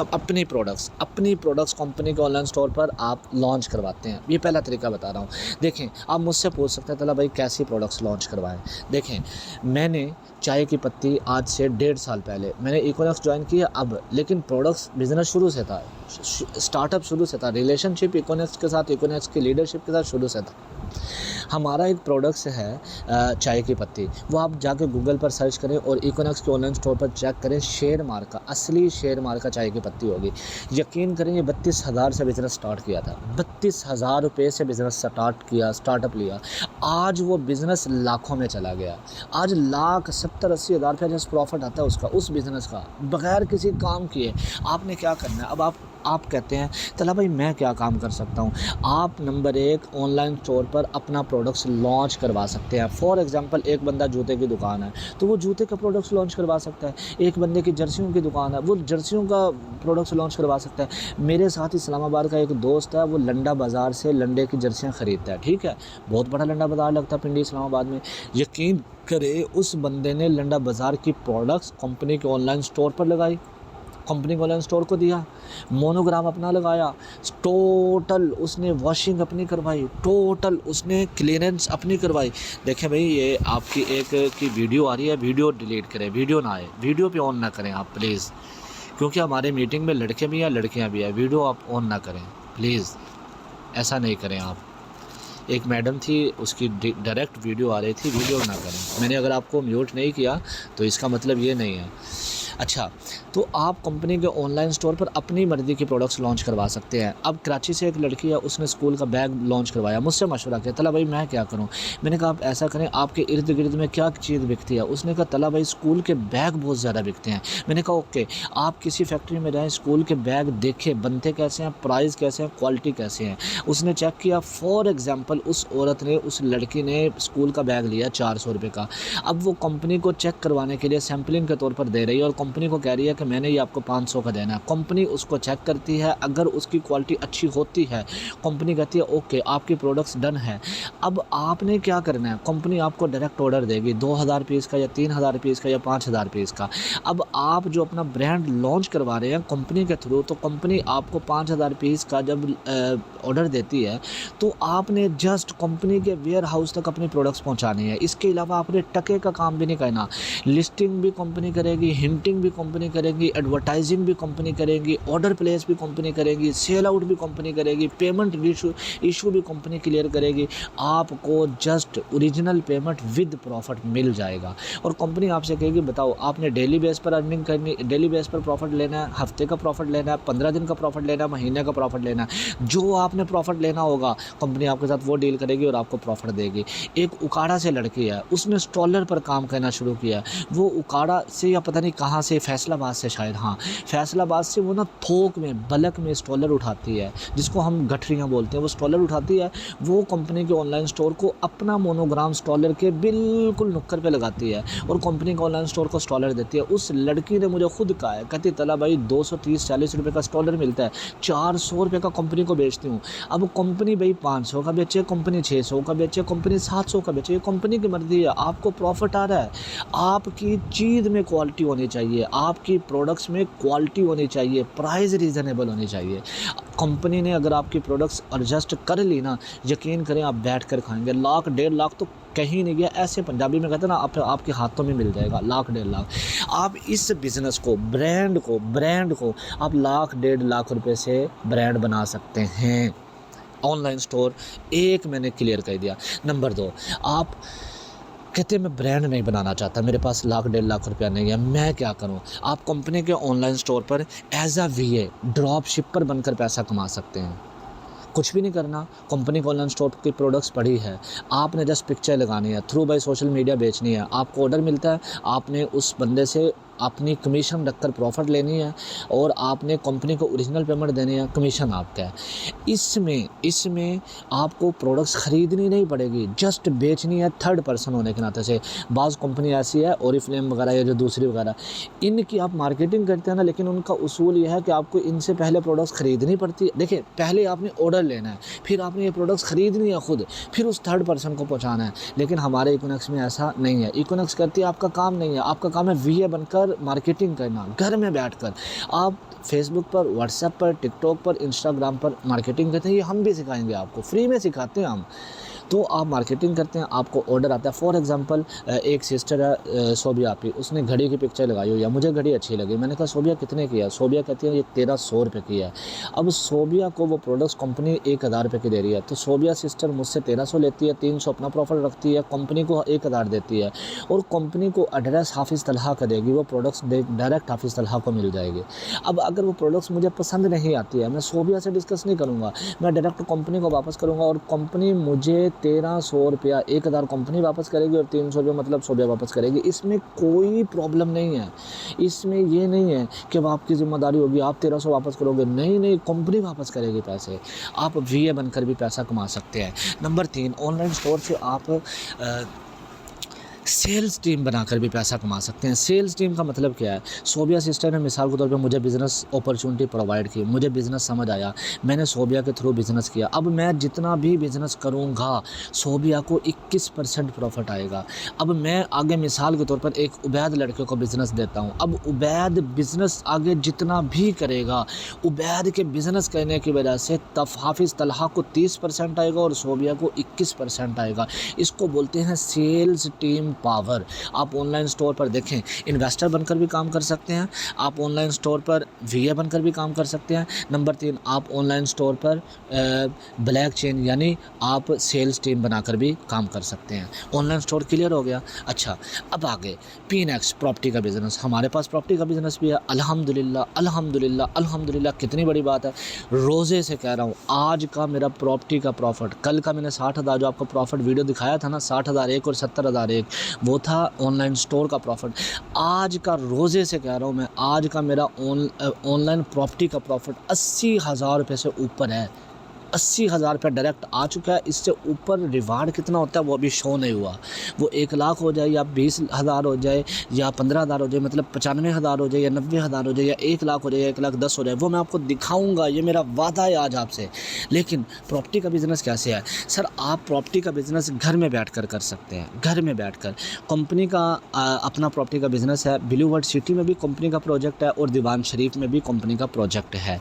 अपनी products company के online store पर आप लॉन्च करवाते हैं। ये पहला तरीका बता रहा हूँ। देखें, आप मुझसे पूछ सकते हैं तला भाई कैसी प्रोडक्ट्स लॉन्च करवाएं। देखें, मैंने चाय की पत्ती आज से 1.5 साल पहले मैंने इकोनॉक्स ज्वाइन किया अब, लेकिन प्रोडक्ट्स बिजनेस शुरू से था, स्टार्टअप शुरू से था, रिलेशनशिप इकोनॉक्स के साथ, इकोनॉक्स की लीडरशिप के साथ शुरू से था। हमारा एक प्रोडक्ट्स है चाय की पत्ती, वो आप जाके गूगल पर सर्च करें और इकोनॉक्स के ऑनलाइन स्टोर पर चेक करें, शेयर मार्का, असली शेयर मार्का चाय की पत्ती होगी। यकीन करें, ये 32,000 से बिज़नेस स्टार्ट किया था, 32,000 रुपये से बिज़नेस स्टार्टअप लिया। आज वो बिज़नेस लाखों में चला गया। आज लाख 70-80 हज़ार रुपये जैसे प्रॉफिट आता है उसका, उस बिज़नेस का, बगैर किसी काम किए। आपने क्या करना है अब? आप कहते हैं तला भाई मैं क्या काम कर सकता हूँ? आप नंबर 1 ऑनलाइन स्टोर पर अपना प्रोडक्ट्स लॉन्च करवा सकते हैं। फॉर एग्जांपल, एक बंदा जूते की दुकान है तो वो जूते का प्रोडक्ट्स लॉन्च करवा सकता है। एक बंदे की जर्सियों की दुकान है, वो जर्सियों का प्रोडक्ट्स लॉन्च करवा सकता है। मेरे साथ इस्लामाबाद का एक दोस्त है, वो लंडा बाज़ार से लंडे की जर्सियाँ ख़रीदता है, ठीक है, बहुत बड़ा लंडा बाज़ार लगता है पिंडी इस्लामाबाद में। यकीन करे, उस बंदे ने लंडा बाज़ार की प्रोडक्ट्स कंपनी के ऑनलाइन स्टोर पर लगाई, कंपनी को ऑनलाइन स्टोर को दिया, मोनोग्राम अपना लगाया, टोटल उसने वॉशिंग अपनी करवाई, टोटल उसने क्लीनेंस अपनी करवाई। देखें भाई, ये आपकी एक की वीडियो आ रही है, वीडियो डिलीट करें, वीडियो ना आए, वीडियो पे ऑन ना करें आप प्लीज़, क्योंकि हमारे मीटिंग में लड़के भी हैं लड़कियां भी हैं। वीडियो आप ऑन ना करें प्लीज़, ऐसा नहीं करें आप। एक मैडम थी, उसकी डायरेक्ट वीडियो आ रही थी, वीडियो ना करें। मैंने अगर आपको म्यूट नहीं किया तो इसका मतलब ये नहीं है। अच्छा, तो आप कंपनी के ऑनलाइन स्टोर पर अपनी मर्ज़ी की प्रोडक्ट्स लॉन्च करवा सकते हैं। अब कराची से एक लड़की है, उसने स्कूल का बैग लॉन्च करवाया, मुझसे मशवरा किया, तला भाई मैं क्या करूं? मैंने कहा आप ऐसा करें, आपके इर्द गिर्द में क्या चीज़ बिकती है? उसने कहा तला भाई स्कूल के बैग बहुत ज़्यादा बिकते हैं। मैंने कहा ओके, आप किसी फैक्ट्री में जाएँ, स्कूल के बैग देखें, बनते कैसे हैं, प्राइस कैसे हैं, क्वालिटी कैसे हैं। उसने चेक किया। फॉर एग्ज़ाम्पल, उस औरत ने, उस लड़की ने स्कूल का बैग लिया 400 रुपये का। अब वो कंपनी को चेक करवाने के लिए सैम्पलिंग के तौर पर दे रही है और कंपनी को कह रही है कि मैंने ये आपको 500 का देना है। कंपनी उसको चेक करती है, अगर उसकी क्वालिटी अच्छी होती है, कंपनी कहती है ओके आपकी प्रोडक्ट्स डन है। अब आपने क्या करना है? कंपनी आपको डायरेक्ट ऑर्डर देगी 2000 पीस का या 3000 पीस का या 5000 पीस का। अब आप जो अपना ब्रांड लॉन्च करवा रहे हैं कंपनी के थ्रू, तो कंपनी आपको 5000 पीस का जब ऑर्डर देती है तो आपने जस्ट कंपनी के वेयर हाउस तक अपनी प्रोडक्ट्स पहुंचानी है। इसके अलावा आपने टके का काम भी नहीं करना। लिस्टिंग भी कंपनी करेगी, हिंटिंग भी कंपनी करेगी, एडवर्टाइजिंग भी कंपनी करेगी, ऑर्डर प्लेस भी कंपनी करेगी, सेल आउट भी कंपनी करेगी, पेमेंट इशू भी कंपनी क्लियर करेगी। आपको just original payment with profit मिल जाएगा। और कंपनी आपसे कहेगी बताओ आपने डेली बेस पर अर्निंग करनी, डेली बेस पर प्रॉफिट लेना है, हफ्ते का प्रॉफिट लेना है, 15 दिन का प्रॉफिट लेना है, महीने का प्रॉफिट लेना है। जो आपने प्रॉफिट लेना होगा कंपनी आपके साथ वो डील करेगी और आपको प्रॉफिट देगी। एक उकाड़ा से लड़की है, उसने स्टॉलर पर काम करना शुरू किया। वो उकाड़ा से या पता नहीं कहाँ से, फैसलाबाद से शायद, हाँ फैसलाबाद से, वो ना थोक में बल्क में स्टॉलर उठाती है, जिसको हम गठरियाँ बोलते हैं। वो स्टॉलर उठाती है, वो कंपनी के ऑनलाइन स्टोर को अपना मोनोग्राम स्टॉलर के बिल्कुल नुक्कड़ पे लगाती है और कंपनी के ऑनलाइन स्टोर को स्टॉलर देती है। उस लड़की ने मुझे खुद कहा है, कहती तला भाई 230-40 रुपये का स्टॉलर मिलता है, 400 रुपये का कंपनी को बेचती हूँ। अब कंपनी भाई 500 का बेचे, कंपनी 600 का बेचे, कंपनी 700 का बेचे, ये कंपनी की मर्जी है। आपको प्रॉफिट आ रहा है, आपकी चीज़ में क्वालिटी होनी चाहिए, आपकी प्रोडक्ट्स में क्वालिटी होनी चाहिए, प्राइस रीज़नेबल होनी चाहिए। कंपनी ने अगर आपकी प्रोडक्ट्स एडजस्ट कर ली ना, यकीन करें आप बैठ कर खाएंगे। 1,00,000-1,50,000 तो कहीं नहीं गया, ऐसे पंजाबी में कहते हैं ना, आपके हाथों में मिल जाएगा 1,00,000-1,50,000। आप इस बिज़नेस को, ब्रांड को आप 1,00,000-1,50,000 रुपये से ब्रांड बना सकते हैं। ऑनलाइन स्टोर एक मैंने क्लियर कर दिया। नंबर 2, आप कहते हैं मैं ब्रांड नहीं बनाना चाहता, मेरे पास 1,00,000-1,50,000 रुपया नहीं है, मैं क्या करूं? आप कंपनी के ऑनलाइन स्टोर पर as a VA, drop shipper बनकर पैसा कमा सकते हैं। कुछ भी नहीं करना, कंपनी के ऑनलाइन स्टोर की प्रोडक्ट्स पड़ी है, आपने जस्ट पिक्चर लगानी है, थ्रू बाय सोशल मीडिया बेचनी है। आपको ऑर्डर मिलता है, आपने उस बंदे से अपनी कमीशन रखकर प्रॉफिट लेनी है और आपने कंपनी को ओरिजिनल पेमेंट देनी है, कमीशन आपका है। इसमें आपको प्रोडक्ट्स ख़रीदनी नहीं पड़ेगी, जस्ट बेचनी है थर्ड पर्सन होने के नाते से। बाज़ कंपनी ऐसी है, ओरिफ्लेम वगैरह या जो दूसरी वगैरह, इनकी आप मार्केटिंग करते हैं ना, लेकिन उनका उसूल यह है कि आपको इनसे पहले प्रोडक्ट्स ख़रीदनी पड़ती है। देखिए, पहले आपने ऑर्डर लेना है, फिर आपने ये प्रोडक्ट्स ख़रीदनी है खुद, फिर उस थर्ड पर्सन को पहुँचाना है। लेकिन हमारे इकोनॉक्स में ऐसा नहीं है। इकोनॉक्स करती है आपका काम नहीं है, आपका काम है वीए बनकर पर मार्केटिंग करना, घर में बैठकर आप फेसबुक पर, व्हाट्सएप पर, टिकटॉक पर, इंस्टाग्राम पर मार्केटिंग करते हैं। ये हम भी सिखाएंगे आपको, फ्री में सिखाते हैं हम। तो आप मार्केटिंग करते हैं, आपको ऑर्डर आता है। फॉर एग्जांपल एक सिस्टर है सोबिया आपकी, उसने घड़ी की पिक्चर लगाई हुई है, मुझे घड़ी अच्छी लगी, मैंने कहा सोबिया कितने की है? सोबिया कहती है ये 1300 रुपये की है। अब सोबिया को वो प्रोडक्ट्स कंपनी 1000 रुपये की दे रही है, तो सोबिया सिस्टर मुझसे 1300 लेती है, 300 अपना प्रॉफिट रखती है, कंपनी को 1000 देती है, और कंपनी को एड्रेस हाफिज़ तलहा का देगी, वो प्रोडक्ट्स डायरेक्ट हाफिज़ तलहा को मिल जाएगी। अब अगर वो प्रोडक्ट्स मुझे पसंद नहीं आती है, मैं सोबिया से डिस्कस नहीं करूँगा, मैं डायरेक्ट कंपनी को वापस करूँगा, और कंपनी मुझे 1300 रुपया, 1000 कंपनी वापस करेगी और 300 रुपये मतलब सोबिया वापस करेगी। इसमें कोई प्रॉब्लम नहीं है, इसमें ये नहीं है कि अब आपकी ज़िम्मेदारी होगी आप 1300 वापस करोगे, नहीं नहीं, कंपनी वापस करेगी पैसे। आप वीए बनकर भी पैसा कमा सकते हैं। नंबर 3, ऑनलाइन स्टोर से आप सेल्स टीम बनाकर भी पैसा कमा सकते हैं। सेल्स टीम का मतलब क्या है? सोबिया सिस्टर ने मिसाल के तौर पे मुझे बिज़नेस अपॉर्चुनिटी प्रोवाइड की, मुझे बिज़नेस समझ आया, मैंने सोबिया के थ्रू बिज़नेस किया। अब मैं जितना भी बिज़नेस करूँगा, सोबिया को 21% प्रॉफिट आएगा। अब मैं आगे मिसाल के तौर पर एक उबैद लड़के को बिज़नेस देता हूँ, अब उबैद बिज़नेस आगे जितना भी करेगा, उबैद के बिज़नेस करने की वजह से हाफिज़ तलहा को 30% आएगा और सोबिया को 21% आएगा। इसको बोलते हैं सेल्स टीम पावर। आप ऑनलाइन स्टोर पर देखें, इन्वेस्टर बनकर भी काम कर सकते हैं, आप ऑनलाइन स्टोर पर वीए बनकर भी काम कर सकते हैं। नंबर 3, आप ऑनलाइन स्टोर पर ब्लैक चेन यानी आप सेल्स टीम बनाकर भी काम कर सकते हैं। ऑनलाइन स्टोर क्लियर हो गया। अच्छा, अब आगे पीनेक्स प्रॉपर्टी का बिज़नेस, हमारे पास प्रॉपर्टी का बिज़नेस भी है। अल्हम्दुलिल्लाह अल्हम्दुलिल्लाह अल्हम्दुलिल्लाह, कितनी बड़ी बात है। रोज़े से कह रहा हूँ, आज का मेरा प्रॉपर्टी का प्रॉफिट, कल का मैंने 60,000 जो आपको प्रॉफिट वीडियो दिखाया था ना, 60,000 एक और 70,000 एक, वो था ऑनलाइन स्टोर का प्रॉफिट। आज का रोज़े से कह रहा हूँ मैं, आज का मेरा ऑनलाइन प्रॉपर्टी का प्रॉफिट 80,000 रुपये से ऊपर है। 80,000 रुपये डायरेक्ट आ चुका है। इससे ऊपर रिवार्ड कितना होता है वो अभी शो नहीं हुआ। वो 1 लाख हो जाए या 20,000 हो जाए या 15,000 हो जाए, मतलब 95,000 हो जाए या 90,000 हो जाए या 1 लाख हो जाए या 1,10,000 हो जाए, वो मैं आपको दिखाऊंगा, ये मेरा वादा है आज आपसे। लेकिन प्रॉपर्टी का बिज़नेस कैसे है सर? आप प्रॉपर्टी का बिज़नेस घर में बैठ कर सकते हैं, घर में बैठ कर। कंपनी का अपना प्रॉपर्टी का बिज़नेस है, ब्लू वर्ल्ड सिटी में भी कंपनी का प्रोजेक्ट है और दीवान शरीफ में भी कंपनी का प्रोजेक्ट है।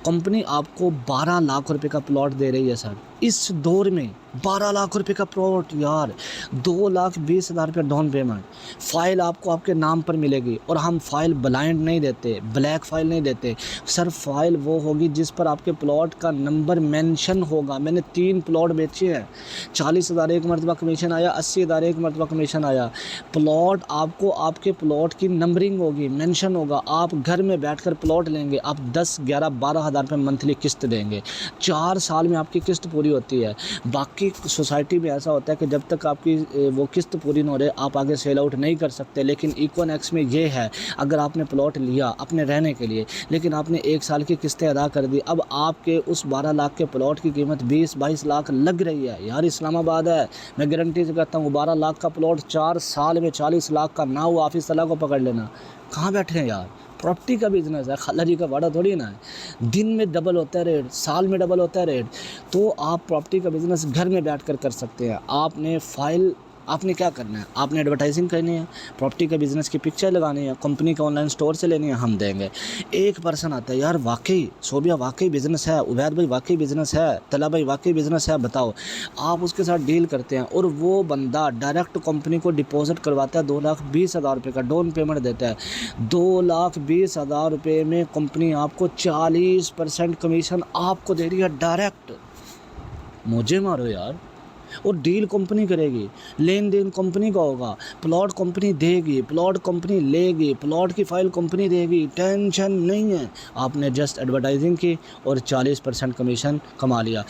कंपनी आपको 12 लाख रुपए का प्लॉट दे रही है सर, इस दौर में 12 लाख रुपए का प्लॉट यार, 2,20,000 रुपये डाउन पेमेंट। फ़ाइल आपको आपके नाम पर मिलेगी, और हम फ़ाइल ब्लाइंड नहीं देते, ब्लैक फ़ाइल नहीं देते सर। फ़ाइल वो होगी जिस पर आपके प्लॉट का नंबर मेंशन होगा। मैंने 3 प्लॉट बेचे हैं, 40,000 एक मरतबा कमीशन आया, 80,000 एक मरतबा कमीशन आया। प्लॉट आपको आपके प्लॉट की नंबरिंग होगी, मेंशन होगा। आप घर में बैठकर प्लॉट लेंगे, आप 10, 11, 12,000 रुपये मंथली किस्त देंगे। 4 साल में आपकी किस्त पूरी होती है। बाकी सोसाइटी में ऐसा होता है कि जब तक आपकी वो किस्त पूरी न हो रहे आप आगे सेल आउट नहीं कर सकते। लेकिन इकोनेक्स में ये है, अगर आपने प्लॉट लिया अपने रहने के लिए, लेकिन आपने 1 साल की किस्तें अदा कर दी, अब आपके उस 12 लाख के प्लॉट की कीमत 20-22 लाख लग रही है यार। इस्लामाबाद है, मैं गारंटी से कहता हूँ 12 लाख का प्लॉट 4 साल में 40 लाख का ना हुआ, हाफिज़ तलहा को पकड़ लेना। कहाँ बैठे हैं यार? प्रॉपर्टी का बिज़नेस है, खल्ला जी का वाड़ा थोड़ी ना है। दिन में डबल होता है रेट, साल में डबल होता है रेट। तो आप प्रॉपर्टी का बिज़नेस घर में बैठकर कर सकते हैं। आपने क्या करना है? आपने एडवर्टाइजिंग करनी है, प्रॉपर्टी के बिज़नेस की पिक्चर लगानी है, कंपनी का ऑनलाइन स्टोर से लेनी है, हम देंगे। एक पर्सन आता है, यार वाकई सोबिया वाकई बिज़नेस है, उबैद भाई वाकई बिज़नेस है, तला भाई वाकई बिज़नेस है, बताओ। आप उसके साथ डील करते हैं और वो बंदा डायरेक्ट कंपनी को डिपॉजिट करवाता है, 2,20,000 रुपये का डाउन पेमेंट देता है। 2,20,000 रुपये में कंपनी आपको 40% कमीशन आपको दे रही है डायरेक्ट। मुझे मारो यार। और डील कंपनी करेगी, लेन देन कंपनी का होगा, प्लॉट कंपनी देगी, प्लॉट कंपनी लेगी, प्लॉट की फ़ाइल कंपनी देगी, टेंशन नहीं है। आपने जस्ट एडवर्टाइजिंग की और 40% कमीशन कमा लिया।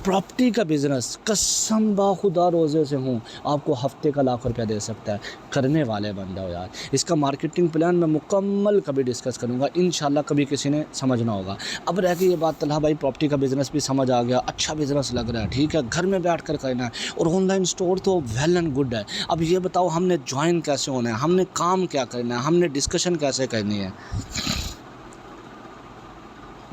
प्रॉपर्टी का बिज़नेस कसम बाखुदा रोज़े से हूँ, आपको हफ्ते का लाख रुपया दे सकता है। करने वाले बंदा हो यार। इसका मार्केटिंग प्लान मैं मुकम्मल कभी डिस्कस करूँगा, इंशाल्लाह कभी किसी ने समझना होगा। अब रह गई ये बात, तलहा भाई प्रॉपर्टी का बिज़नेस भी समझ आ गया, अच्छा बिज़नेस लग रहा है, ठीक है, घर में बैठ कर करना है और ऑनलाइन स्टोर तो वेल एंड गुड है। अब ये बताओ हमने ज्वाइन कैसे होना है, हमने काम क्या करना है, हमने डिस्कशन कैसे करनी है।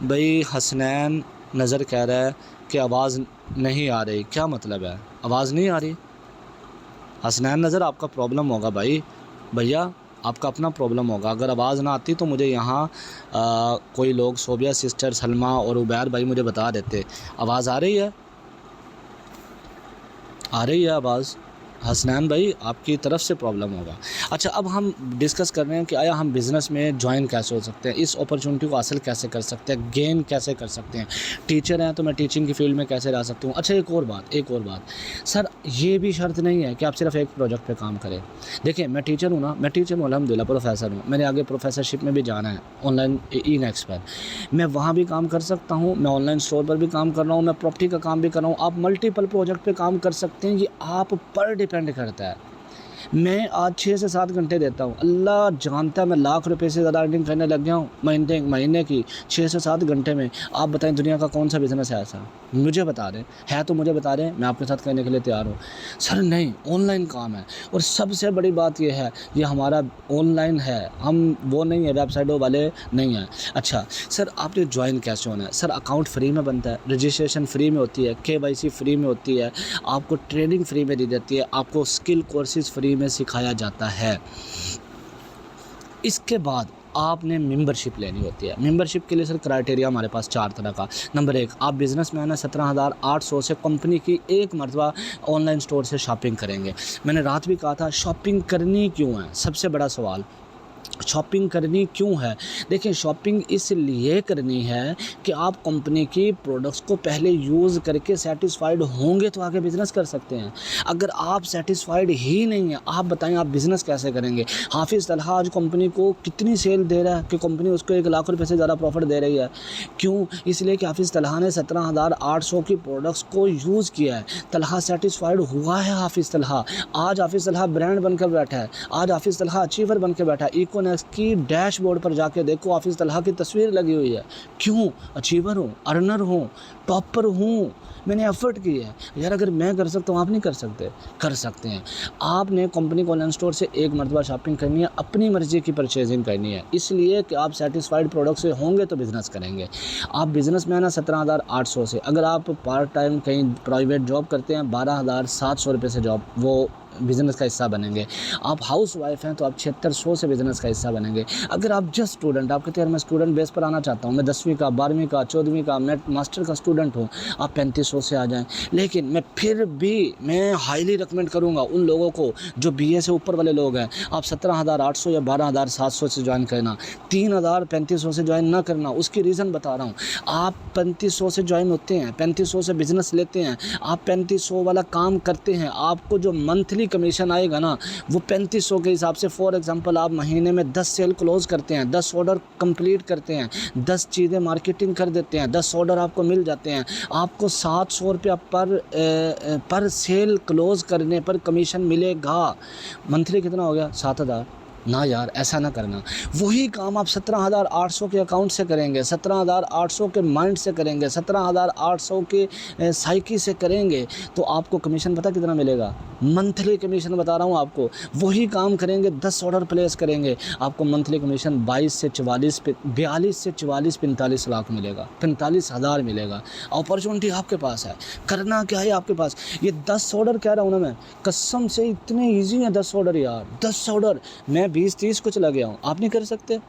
भाई हसनैन नज़र कह रहा है कि आवाज़ नहीं आ रही, क्या मतलब है? आवाज़ नहीं आ रही? हसनैन नज़र आपका प्रॉब्लम होगा भाई, भैया आपका अपना प्रॉब्लम होगा। अगर आवाज़ ना आती तो मुझे यहाँ कोई लोग सोबिया सिस्टर, सलमा और उबैर भाई मुझे बता देते। आवाज़ आ रही है? आ रही है आवाज़? हसनैन भाई आपकी तरफ से प्रॉब्लम होगा। अच्छा, अब हम डिस्कस कर रहे हैं कि आया हम बिज़नेस में ज्वाइन कैसे हो सकते हैं, इस अपॉर्चुनिटी को हासिल कैसे कर सकते हैं, गेन कैसे कर सकते हैं। टीचर हैं तो मैं टीचिंग की फील्ड में कैसे रह सकता हूँ। अच्छा, एक और बात सर, ये भी शर्त नहीं है कि आप सिर्फ एक प्रोजेक्ट पे काम करें। देखिए, मैं टीचर हूँ ना, मैं टीचर हूँ अल्हम्दुलिल्लाह, प्रोफेसर हूँ, मैंने आगे प्रोफेसरशिप में भी जाना है ऑनलाइन ई-नेक्स्ट पर। मैं वहाँ भी काम कर सकता हूँ, मैं ऑनलाइन स्टोर पर भी काम कर रहा हूँ, मैं प्रॉपर्टी का काम भी कर रहा हूँ। आप मल्टीपल प्रोजेक्ट पे काम कर सकते हैं, ये आप पर डिपेंड करता है। मैं आज 6 से 7 घंटे देता हूँ, अल्लाह जानता है मैं लाख रुपए से ज़्यादा अर्निंग करने लग गया हूँ महीने की 6 से 7 घंटे में। आप बताएं दुनिया का कौन सा बिज़नेस है ऐसा? मुझे बता दें, है तो मुझे बता दें, मैं आपके साथ करने के लिए तैयार हूँ। सर नहीं, ऑनलाइन काम है, और सबसे बड़ी बात ये है, ये हमारा ऑनलाइन है, हम वो नहीं है वेबसाइटों वाले नहीं हैं। अच्छा सर, आपने ज्वाइन कैसे होना है? सर, अकाउंट फ्री में बनता है, रजिस्ट्रेशन फ्री में होती है, KYC फ्री में होती है, आपको ट्रेनिंग फ्री में दी जाती है, आपको स्किल कोर्सेज फ्री में सिखाया जाता है। इसके बाद आपने मेंबरशिप लेनी होती है। मेंबरशिप के लिए सर क्राइटेरिया हमारे पास 4 तरह का। नंबर 1, आप बिजनेसमैन हैं, 17,800 से कंपनी की एक मरतबा ऑनलाइन स्टोर से शॉपिंग करेंगे। मैंने रात भी कहा था शॉपिंग करनी क्यों है, सबसे बड़ा सवाल शॉपिंग करनी क्यों है। देखिए, शॉपिंग इसलिए करनी है कि आप कंपनी की प्रोडक्ट्स को पहले यूज़ करके सेटिस्फाइड होंगे तो आगे बिज़नेस कर सकते हैं। अगर आप सेटिस्फाइड ही नहीं है, आप बताएं आप बिज़नेस कैसे करेंगे। हाफिज़ तलहा आज कंपनी को कितनी सेल दे रहा है कि कंपनी उसको 1 लाख रुपए से ज़्यादा प्रॉफिट दे रही है। क्यों? इसलिए कि हाफिज़ तलहा ने 17,800 की प्रोडक्ट्स को यूज़ किया है। तलहा सेटिस्फाइड हुआ है। हाफिज़ तलहा आज हाफिज़ तलहा ब्रांड बनकर बैठा है, आज हाफिज़ तलहा अचीवर बनकर बैठा है। इकोनेक्स की डैशबोर्ड पर जाके देखो, हाफिज़ तलहा की तस्वीर लगी हुई है। क्यों? अचीवर हूँ, अर्नर हूँ, टॉपर हूँ, मैंने एफर्ट की है। यार अगर मैं कर सकता हूँ, आप नहीं कर सकते? कर सकते हैं। आपने कंपनी को ऑनलाइन स्टोर से एक मरतबा शॉपिंग करनी है, अपनी मर्ज़ी की परचेजिंग करनी है, इसलिए कि आप सेटिस्फाइड प्रोडक्ट से होंगे तो बिज़नेस करेंगे। आप बिज़नेसमैन हैं 17,800 से, अगर आप पार्ट टाइम कहीं प्राइवेट जॉब करते हैं 12,700 रुपये से जॉब वो बिज़नेस का हिस्सा बनेंगे। आप हाउस वाइफ हैं तो आप 7600 से बिज़नेस का हिस्सा बनेंगे। अगर आप जस्ट स्टूडेंट, आप कहते हैं मैं स्टूडेंट बेस पर आना चाहता हूँ, मैं 10वीं का, 12वीं का, 14वीं का, मैं मास्टर का स्टूडेंट हूँ, आप 3500 से आ जाएं। लेकिन मैं फिर भी मैं हाईली रिकमेंड करूँगा उन लोगों को जो BA से ऊपर वाले लोग हैं, आप 17,800 या 12,700 से ज्वाइन करना, 3,000 3500 से ज्वाइन ना करना। उसकी रीज़न बता रहा हूँ। आप 3500 से ज्वाइन होते हैं, 3500 से बिज़नेस लेते हैं, आप 3500 वाला काम करते हैं, आपको जो मंथली कमीशन आएगा ना वो 3500 के हिसाब से। फॉर एग्जांपल आप महीने में 10 सेल क्लोज करते हैं, 10 ऑर्डर कंप्लीट करते हैं, 10 चीज़ें मार्केटिंग कर देते हैं, 10 ऑर्डर आपको मिल जाते हैं, आपको 700 रुपया पर सेल क्लोज करने पर कमीशन मिलेगा। मंथली कितना हो गया? 7,000। ना यार, ऐसा ना करना। वही काम आप 17,800 के अकाउंट से करेंगे, 17,800 के माइंड से करेंगे, 17,800 के साइकी से करेंगे तो आपको कमीशन पता कितना मिलेगा? मंथली कमीशन बता रहा हूँ आपको। वही काम करेंगे, 10 ऑर्डर प्लेस करेंगे, आपको मंथली कमीशन 42 से 44 45 लाख मिलेगा, 45,000 मिलेगा। अपॉर्चुनिटी आपके पास है, करना क्या है आपके पास। ये 10 ऑर्डर कह रहा हूँ ना मैं, कसम से इतने ईजी है 10 ऑर्डर यार। 10 ऑर्डर मैं 20-30 को चला गया हूँ, आप नहीं कर सकते?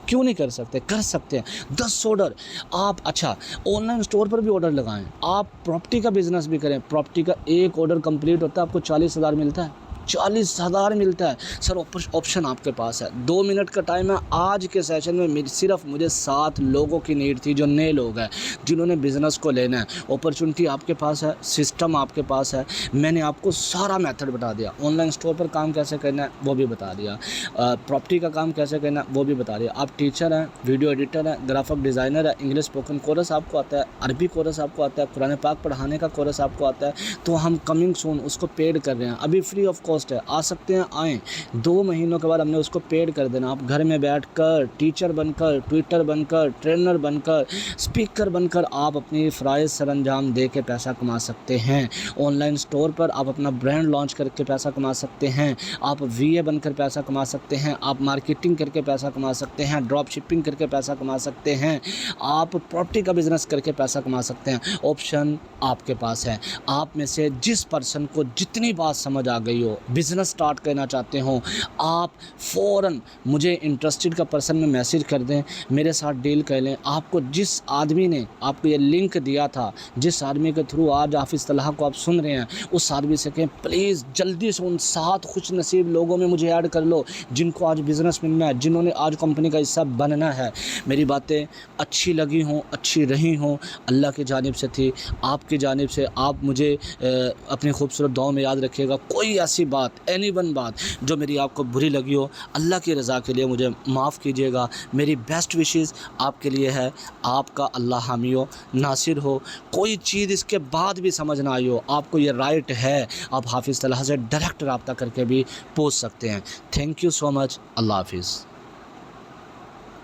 क्यों नहीं कर सकते? कर सकते हैं। 10 ऑर्डर आप, अच्छा ऑनलाइन स्टोर पर भी ऑर्डर लगाएं, आप प्रॉपर्टी का बिजनेस भी करें, प्रॉपर्टी का एक ऑर्डर कंप्लीट होता है आपको 40,000 मिलता है, 40,000 मिलता है। सर ऑप्शन आपके पास है, 2 मिनट का टाइम है। आज के सेशन में सिर्फ मुझे 7 लोगों की नीड थी जो नए लोग हैं जिन्होंने बिज़नेस को लेना है। अपॉर्चुनिटी आपके पास है, सिस्टम आपके पास है, मैंने आपको सारा मेथड बता दिया। ऑनलाइन स्टोर पर काम कैसे करना है वो भी बता दिया, प्रॉपर्टी का काम कैसे करना है वो भी बता दिया। आप टीचर हैं, वीडियो एडिटर हैं, ग्राफिक डिज़ाइनर है, इंग्लिश स्पोकन कोर्स आपको आता है, अरबी कोर्स आपको आता है, कुरान पाक पढ़ाने का कोर्स आपको आता है, तो हम कमिंग सून उसको पेड कर रहे हैं। अभी फ्री ऑफ कॉस्ट है, आ सकते हैं, आएँ। 2 महीनों के बाद हमने उसको पेड कर देना। आप घर में बैठकर टीचर बनकर, ट्विटर बनकर, ट्रेनर बनकर, स्पीकर बनकर आप अपनी फ़राइज़ सरंजाम दे के पैसा कमा सकते हैं। ऑनलाइन स्टोर पर आप अपना ब्रांड लॉन्च करके पैसा कमा सकते हैं, आप VA बनकर पैसा कमा सकते हैं, आप मार्केटिंग करके पैसा कमा सकते हैं, ड्रॉप शिपिंग करके पैसा कमा सकते हैं, आप प्रॉपर्टी का बिज़नेस करके पैसा कमा सकते हैं। ऑप्शन आपके पास है। आप में से जिस पर्सन को जितनी बात समझ आ गई हो, बिज़नेस स्टार्ट करना चाहते हो, आप फ़ौरन मुझे इंटरेस्टेड का पर्सन में मैसेज कर दें, मेरे साथ डील कर लें। आपको जिस आदमी ने आपको ये लिंक दिया था, जिस आदमी के थ्रू आज हाफिज़ तलहा को आप सुन रहे हैं, उस आदमी से कहें प्लीज़ जल्दी से उन 7 खुश नसीब लोगों में मुझे ऐड कर लो जिनको आज बिज़नेस मिलना है, जिन्होंने आज कंपनी का हिस्सा बनना है। मेरी बातें अच्छी लगी हों, अच्छी रही हों, अल्लाह की जानिब से थी, आपकी जानिब से। आप मुझे अपनी खूबसूरत दुआओं में याद रखिएगा। कोई ऐसी बात, एनी वन बात जो मेरी आपको बुरी लगी हो, अल्लाह की रज़ा के लिए मुझे माफ़ कीजिएगा। मेरी बेस्ट विशेज़ आपके लिए है। आपका अल्लाह हामी हो, नासिर हो। कोई चीज़ इसके बाद भी समझ ना आई हो, आपको ये राइट है, आप हाफिज़ तलहा से डायरेक्ट रब्ता करके भी पूछ सकते हैं। Thank you so much. अल्लाह हाफिज़।